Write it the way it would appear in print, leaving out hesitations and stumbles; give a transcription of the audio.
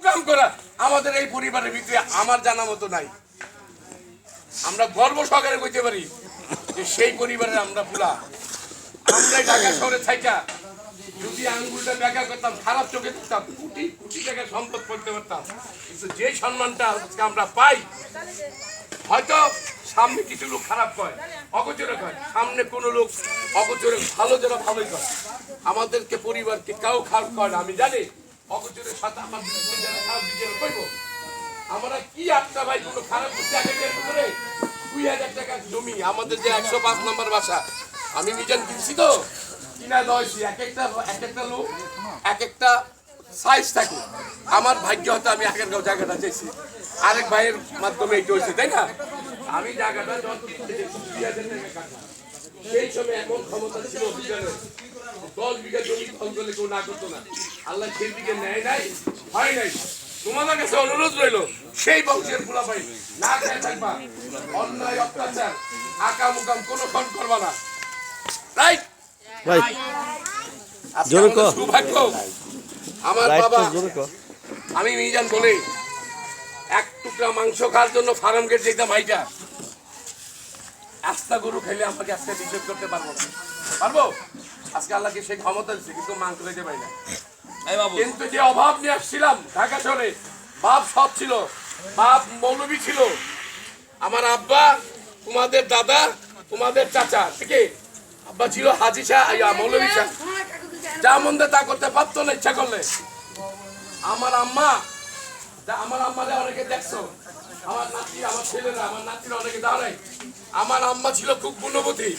কাম করা আমাদের এই পরিবারের ভিতরে আমার জানা মতো নাই। আমরা গর্ব সহকারে কইতে পারি যে সেই পরিবারের আমরা পুরা। আমরা ঢাকা শহরে থাইকা যদি আঙ্গুলটা ব্যাখ্যা করতাম, খারাপ চোখে দেখতাম, কোটি কোটি টাকা সম্পদ করতে পারতাম, কিন্তু যে সম্মানটা আজকে আমরা পাই, হয়তো সামনে কিছু লোক খারাপ কয়, অগোচরে কয়, সামনে কোনো লোক অগোচরে ভালো যারা ভালোই কয়, আমাদেরকে পরিবারকে কেউ খারাপ করে না। আমি জানি অগোচরের সাথে আমাদেরকে যারা খারাপ বিচার করব, আমরা কি আটটা ভাই কোনো খারাপ করতে আগে করে 2000 টাকার জমি আমাদের যে 105 নম্বর বাসা আমি মিজান কিনছি তো, কিনা দইছি। এক একটা লোক এক একটা সাইজ থাকে। আমার ভাগ্য হতো আমি আগের জায়গাটা চাইছি, আরেক ভাইয়ের মাধ্যমে এইটা হয়েছে, তাই না? আমি জায়গাটা সেই সময় এমন ক্ষমতা ছিল অভিযানের 10 বিঘা জমি ফল করলে কেউ না করতো না। আল্লাহ সেই দিকে নেয় নাই, হয় নাই। তোমাদের কাছে অনুরোধ রইল, সেই বংশের পোলা ভাই না খেয়ে থাকবা, অন্যায় অত্যাচার আকাম উকাম কোনো ফোন করবা না, রাইট? সৌভাগ্য আমার বাবা, আমি মিজান বলে এক টুকরা মাংস খাওয়ার জন্য ফার্ম গেট যেতাম। ভাইটা আস্তা গরু খেলে আমাকে আজকে নিষেধ করতে পারবো না, পারবো? আজকে আল্লাহকে সেই ক্ষমতা দিচ্ছে, কিন্তু মাংস খেতে পারি না। কিন্তু যে অভাব নিয়ে আসছিলাম ঢাকা শহরে, বাপ সৎ ছিল, বাপ মৌলবী ছিল, আমার আব্বা, তোমাদের দাদা, তোমাদের চাচা, ঠিক আব্বা ছিল হাজি শাহ, মৌলবী শাহ, যা মন তা করতে পারতো না ইচ্ছা করলে। আমার আম্মা অনেকে দেখছো, আমার নাতি, আমার ছেলেরা, আমার নাতিরা অনেকে দাঁড়ায়। আমার আম্মা ছিল খুব গুণবতী,